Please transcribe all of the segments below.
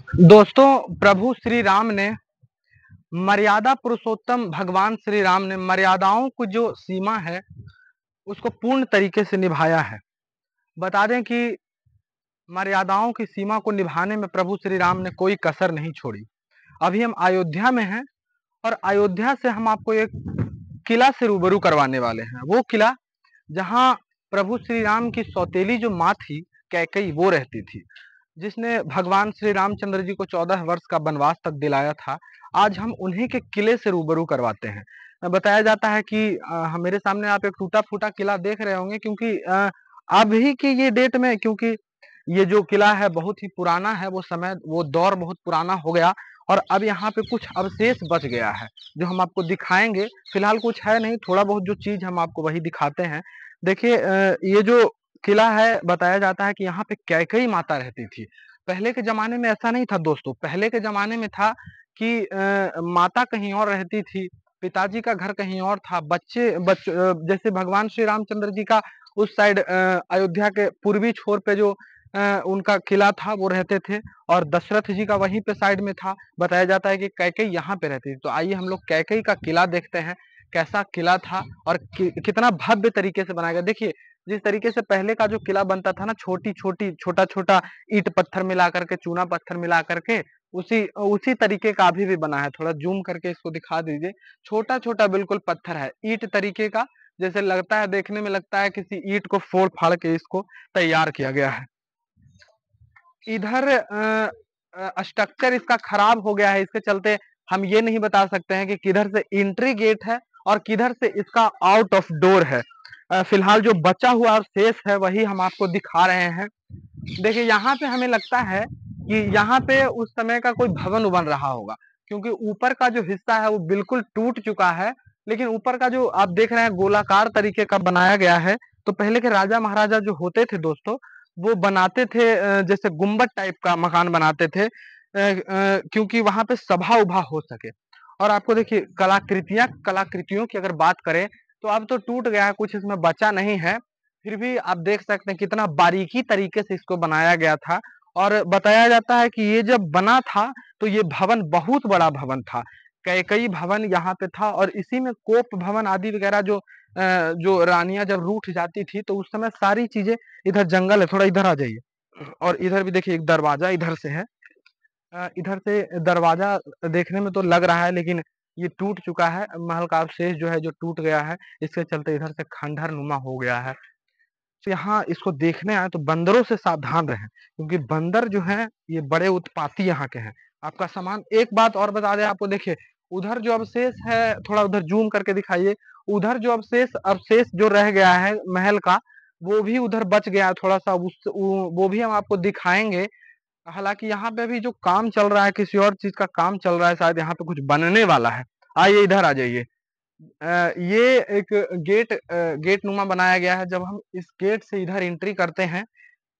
दोस्तों, प्रभु श्री राम ने मर्यादा पुरुषोत्तम भगवान श्री राम ने मर्यादाओं को जो सीमा है, उसको पूर्ण तरीके से निभाया है। बता दें कि मर्यादाओं की सीमा को निभाने में प्रभु श्री राम ने कोई कसर नहीं छोड़ी। अभी हम अयोध्या में हैं और अयोध्या से हम आपको एक किला से रूबरू करवाने वाले हैं। वो किला जहाँ प्रभु श्री राम की सौतेली जो माँ थी कैकेयी, वो रहती थी, जिसने भगवान श्री रामचंद्र जी को 14 वर्ष का वनवास तक दिलाया था। आज हम उन्हीं के किले से रूबरू करवाते हैं। बताया जाता है कि मेरे सामने आप एक टूटा-फूटा किला देख रहे होंगे, क्योंकि अभी की ये डेट में, क्योंकि ये जो किला है बहुत ही पुराना है, वो दौर बहुत पुराना हो गया और अब यहाँ पे कुछ अवशेष बच गया है, जो हम आपको दिखाएँगे। फिलहाल कुछ है नहीं, थोड़ा बहुत जो चीज़ हम आपको वही दिखाते हैं। देखिए, ये जो किला है, बताया जाता है कि यहाँ पे कैकेयी माता रहती थी। पहले के ज़माने में ऐसा नहीं था दोस्तों, पहले के ज़माने में था कि माता कहीं और रहती थी, पिताजी का घर कहीं और था, जैसे भगवान श्री रामचंद्र जी का उस साइड अयोध्या के पूर्वी छोर पे जो उनका किला था वो रहते थे और दशरथ जी का वहीं पे साइड में था। बताया जाता है कि कैकेयी यहाँ पे रहती थी। तो आइए हम लोग कैकेयी का किला देखते हैं, कैसा किला था और कितना भव्य तरीके से बनाया गया। देखिए, जिस तरीके से पहले का जो किला बनता था ना, छोटी-छोटी, छोटा-छोटा ईंट पत्थर मिला करके, चूना पत्थर मिला करके, उसी उसी तरीके का अभी भी बना है। थोड़ा ज़ूम करके इसको दिखा दीजिए। छोटा-छोटा बिल्कुल पत्थर है, ईंट तरीके का, जैसे लगता है, देखने में लगता है किसी ईंट को फोड़-फाड़ के इसको तैयार किया गया है। इधर स्ट्रक्चर इसका खराब हो गया है, इसके चलते हम ये नहीं बता सकते हैं कि किधर से एंट्री गेट है और किधर से इसका आउट ऑफ डोर है। फिलहाल जो बचा हुआ शेष है वही हम आपको दिखा रहे हैं। देखिए, यहाँ पे हमें लगता है कि यहाँ पे उस समय का कोई भवन बन रहा होगा, क्योंकि ऊपर का जो हिस्सा है वो बिल्कुल टूट चुका है, लेकिन ऊपर का जो आप देख रहे हैं गोलाकार तरीके का बनाया गया है। तो पहले के राजा महाराजा जो होते थे दोस्तों, वो बनाते थे, जैसे गुम्बद टाइप का मकान बनाते थे, क्योंकि वहां पे सभा उभा हो सके। और आपको देखिए, कलाकृतियों की अगर बात करें तो अब तो टूट गया है, कुछ इसमें बचा नहीं है। फिर भी आप देख सकते हैं कितना बारीकी तरीके से इसको बनाया गया था। और बताया जाता है कि ये जब बना था तो ये भवन बहुत बड़ा भवन था। कई भवन यहाँ पे था और इसी में कोप भवन आदि वगैरह जो रानियां जब रूठ जाती थी तो उस समय सारी चीजें, इधर जंगल है, थोड़ा इधर आ जाइए। और इधर भी देखिए एक दरवाजा इधर से है। इधर से दरवाजा देखने में तो लग रहा है, लेकिन ये टूट चुका है। महल का अवशेष जो है जो टूट गया है, इसके चलते इधर से खंडहर नुमा हो गया है। तो यहाँ इसको देखने आए तो बंदरों से सावधान रहें, क्योंकि बंदर जो है ये बड़े उत्पाती यहाँ के हैं। आपका सामान, एक बात और बता दें आपको, देखिए उधर जो अवशेष है, थोड़ा उधर जूम करके दिखाइए। उधर जो अवशेष अवशेष जो रह गया है महल का, वो भी उधर बच गया है थोड़ा सा, वो भी हम आपको दिखाएंगे। हालांकि यहाँ पे भी जो काम चल रहा है, किसी और चीज का काम चल रहा है, शायद यहाँ पे कुछ बनने वाला है। आइए इधर आ जाइए। ये एक गेट नुमा बनाया गया है। जब हम इस गेट से इधर एंट्री करते हैं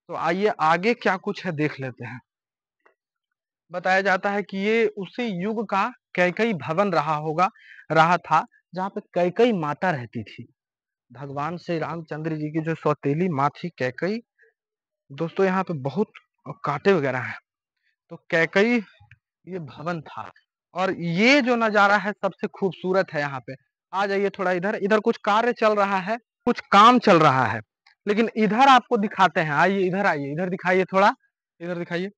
तो आइए आगे क्या कुछ है देख लेते हैं। बताया जाता है कि ये उसी युग का कैकेयी भवन रहा था, जहाँ पे कैकेयी माता रहती थी। भगवान श्री रामचंद्र जी की जो सौतेली माँ थी कैकेयी। दोस्तों, यहाँ पे बहुत कांटे वगैरह हैं। तो कैकेयी ये भवन था और ये जो नजारा है सबसे खूबसूरत है यहाँ पे। आ जाइए थोड़ा इधर, इधर कुछ कार्य चल रहा है, कुछ काम चल रहा है, लेकिन इधर आपको दिखाते हैं। आइए इधर, आइए इधर दिखाइए थोड़ा, इधर दिखाइए।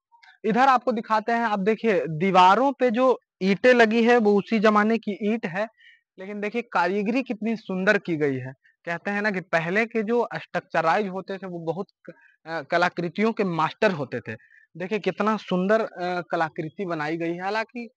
इधर आपको दिखाते हैं। आप देखिए दीवारों पे जो ईंटें लगी है वो उसी जमाने की ईंट है, लेकिन देखिए कारीगरी कितनी सुंदर की गई है। कहते हैं ना कि पहले के जो स्ट्रक्चराइज होते थे वो बहुत कलाकृतियों के मास्टर होते थे। देखिए कितना सुंदर कलाकृति बनाई गई है। हालांकि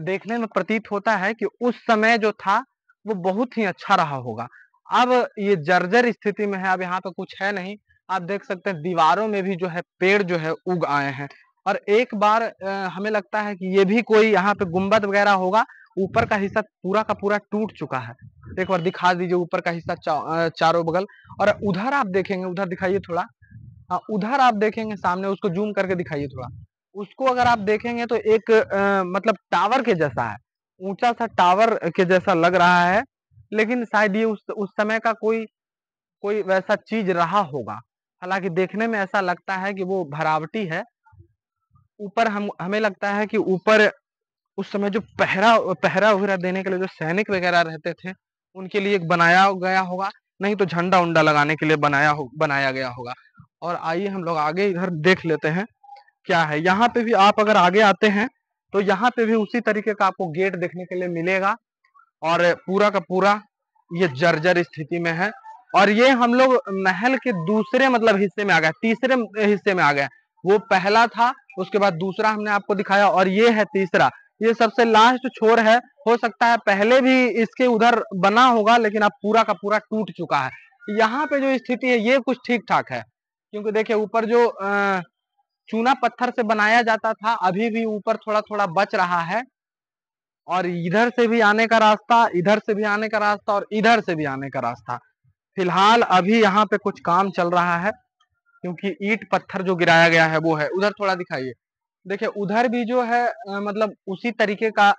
देखने में प्रतीत होता है कि उस समय जो था वो बहुत ही अच्छा रहा होगा। अब ये जर्जर स्थिति में है, अब यहाँ पे कुछ है नहीं। आप देख सकते हैं दीवारों में भी जो है पेड़ जो है उग आए हैं। और एक बार हमें लगता है कि ये भी कोई यहाँ पे गुंबद वगैरह होगा। ऊपर का हिस्सा पूरा का पूरा टूट चुका है। एक बार दिखा दीजिए ऊपर का हिस्सा चारों बगल। और उधर आप देखेंगे, उधर दिखाइए थोड़ा। हाँ, उधर आप देखेंगे सामने, उसको जूम करके दिखाइए थोड़ा। उसको अगर आप देखेंगे तो एक मतलब टावर के जैसा है, ऊंचा सा टावर के जैसा लग रहा है। लेकिन शायद ये उस समय का कोई कोई वैसा चीज रहा होगा। हालांकि देखने में ऐसा लगता है कि वो भरावटी है। ऊपर हमें लगता है कि ऊपर उस समय जो पहरा पहरा वगैरह देने के लिए जो सैनिक वगैरह रहते थे, उनके लिए एक बनाया गया होगा, नहीं तो झंडा उंडा लगाने के लिए बनाया गया होगा। और आइए हम लोग आगे इधर देख लेते हैं क्या है। यहाँ पे भी आप अगर आगे आते हैं तो यहाँ पे भी उसी तरीके का आपको गेट देखने के लिए मिलेगा, और पूरा का पूरा ये जर्जर स्थिति में है। और ये हम लोग महल के दूसरे मतलब हिस्से में आ गए, तीसरे हिस्से में आ गए। वो पहला था, उसके बाद दूसरा हमने आपको दिखाया, और ये है तीसरा। ये सबसे लास्ट छोर है। हो सकता है पहले भी इसके उधर बना होगा, लेकिन अब पूरा का पूरा टूट चुका है। यहाँ पे जो स्थिति है ये कुछ ठीक ठाक है, क्योंकि देखिए ऊपर जो चूना पत्थर से बनाया जाता था अभी भी ऊपर थोड़ा थोड़ा बच रहा है, और इधर से भी आने का रास्ता, इधर से भी आने का रास्ता, और इधर से भी आने का रास्ता। फिलहाल अभी यहाँ पे कुछ काम चल रहा है, क्योंकि ईंट पत्थर जो गिराया गया है वो है। उधर थोड़ा दिखाइए, देखिए उधर भी जो है मतलब उसी तरीके का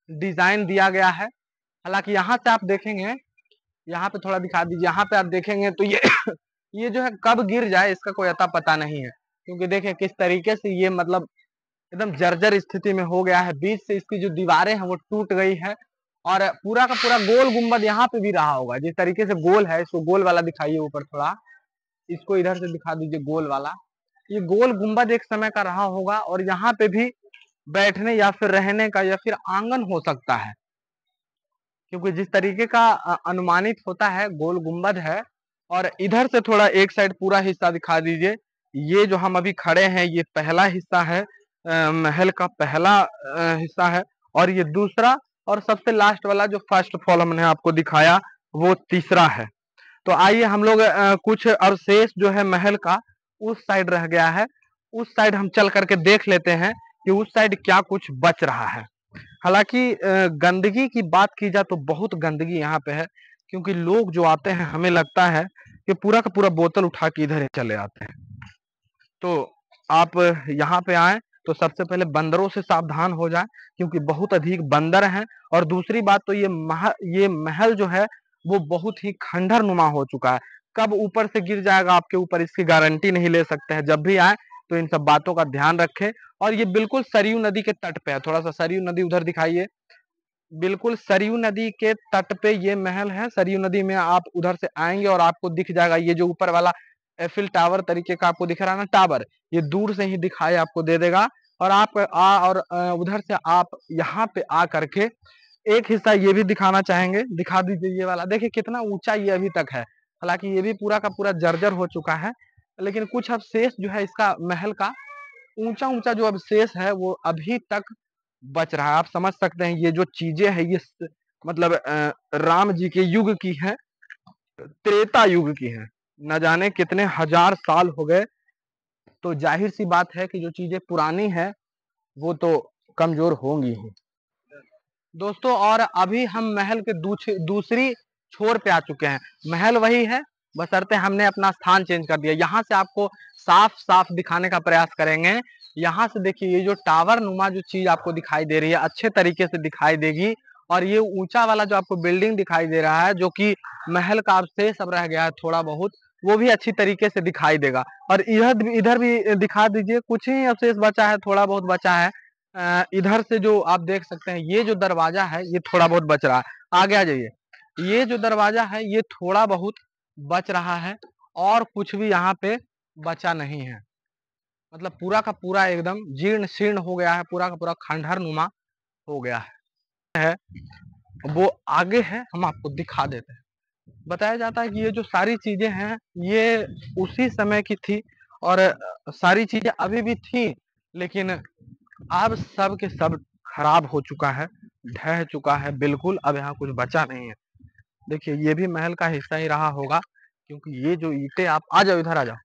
डिजाइन दिया गया है। हालांकि यहाँ से आप देखेंगे, यहाँ पे थोड़ा दिखा दीजिए, यहाँ पे आप देखेंगे तो ये ये जो है कब गिर जाए इसका कोई अता पता नहीं है, क्योंकि देखिए किस तरीके से ये मतलब एकदम जर्जर स्थिति में हो गया है। बीच से इसकी जो दीवारें हैं वो टूट गई है, और पूरा का पूरा गोल गुंबद यहाँ पे भी रहा होगा। जिस तरीके से गोल है, इसको गोल वाला दिखाइए ऊपर थोड़ा, इसको इधर से दिखा दीजिए गोल वाला। ये गोल गुंबद एक समय का रहा होगा, और यहाँ पे भी बैठने या फिर रहने का या फिर आंगन हो सकता है, क्योंकि जिस तरीके का अनुमानित होता है गोल गुंबद है। और इधर से थोड़ा एक साइड पूरा हिस्सा दिखा दीजिए। ये जो हम अभी खड़े हैं ये पहला हिस्सा है, महल का पहला हिस्सा है, और ये दूसरा और सबसे लास्ट वाला जो फर्स्ट फॉल हमने आपको दिखाया वो तीसरा है। तो आइए हम लोग कुछ अवशेष जो है महल का उस साइड रह गया है, उस साइड हम चल करके देख लेते हैं कि उस साइड क्या कुछ बच रहा है। हालांकि गंदगी की बात की जाए तो बहुत गंदगी यहाँ पे है, क्योंकि लोग जो आते हैं हमें लगता है कि पूरा का पूरा बोतल उठा के इधर ही चले आते हैं। तो आप यहाँ पे आए तो सबसे पहले बंदरों से सावधान हो जाए, क्योंकि बहुत अधिक बंदर हैं। और दूसरी बात तो ये महल जो है वो बहुत ही खंडर नुमा हो चुका है। कब ऊपर से गिर जाएगा आपके ऊपर इसकी गारंटी नहीं ले सकते हैं। जब भी आए तो इन सब बातों का ध्यान रखें। और ये बिल्कुल सरयू नदी के तट पे है, थोड़ा सा सरयू नदी उधर दिखाइए। बिल्कुल सरयू नदी के तट पे ये महल है। सरयू नदी में आप उधर से आएंगे और आपको दिख जाएगा ये जो ऊपर वाला एफिल टावर तरीके का आपको दिख रहा है ना टावर, ये दूर से ही दिखाई आपको दे देगा। और आप उधर से आप यहाँ पे आ करके एक हिस्सा ये भी दिखाना चाहेंगे, दिखा दीजिए ये वाला। देखिए कितना ऊंचा ये अभी तक है, हालांकि ये भी पूरा का पूरा जर्जर हो चुका है, लेकिन कुछ अवशेष जो है इसका महल का ऊंचा ऊंचा जो अवशेष है वो अभी तक बच रहा है। आप समझ सकते हैं ये जो चीजें है ये मतलब राम जी के युग की है, त्रेता युग की है, न जाने कितने हजार साल हो गए। तो जाहिर सी बात है कि जो चीजें पुरानी है वो तो कमजोर होंगी ही। दोस्तों और अभी हम महल के दूसरी छोर पे आ चुके हैं। महल वही है, बशर्ते हमने अपना स्थान चेंज कर दिया। यहाँ से आपको साफ साफ दिखाने का प्रयास करेंगे। यहाँ से देखिए ये जो टावर नुमा जो चीज आपको दिखाई दे रही है अच्छे तरीके से दिखाई देगी। और ये ऊंचा वाला जो आपको बिल्डिंग दिखाई दे रहा है जो कि महल का अवशेष अब रह गया है थोड़ा बहुत, वो भी अच्छी तरीके से दिखाई देगा। और इधर भी दिखा दीजिए, कुछ ही अवशेष बचा है, थोड़ा बहुत बचा है। इधर से जो आप देख सकते हैं ये जो दरवाजा है ये थोड़ा बहुत बच रहा है। आगे आ जाइए, ये जो दरवाजा है ये थोड़ा बहुत बच रहा है, और कुछ भी यहाँ पे बचा नहीं है। मतलब पूरा का पूरा एकदम जीर्ण शीर्ण हो गया है, पूरा का पूरा खंडहर नुमा हो गया है। वो आगे है, हम आपको दिखा देते हैं। बताया जाता है कि ये जो सारी चीजें हैं ये उसी समय की थी, और सारी चीजें अभी भी थी, लेकिन अब सब के सब खराब हो चुका है, ढह चुका है बिल्कुल। अब यहाँ कुछ बचा नहीं है। देखिए ये भी महल का हिस्सा ही रहा होगा, क्योंकि ये जो ईंटें आप आ जाओ इधर आ जाओ,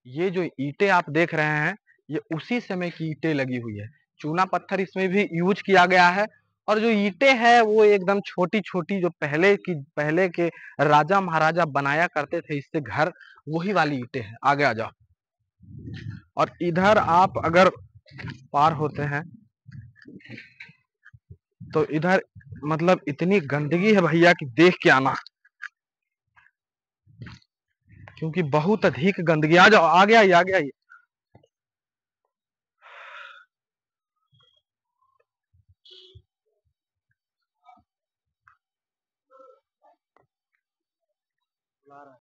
ये जो ईंटें आप देख रहे हैं ये उसी समय की ईंटें लगी हुई है। चूना पत्थर इसमें भी यूज किया गया है, और जो ईंटें हैं वो एकदम छोटी छोटी जो पहले के राजा महाराजा बनाया करते थे इससे घर, वही वाली ईंटें हैं। आगे आ जाओ, और इधर आप अगर पार होते हैं तो इधर मतलब इतनी गंदगी है भैया कि देख के आना, क्योंकि बहुत अधिक गंदगी। आ जाओ आगे आइए आगे आइए। बुला रहा है।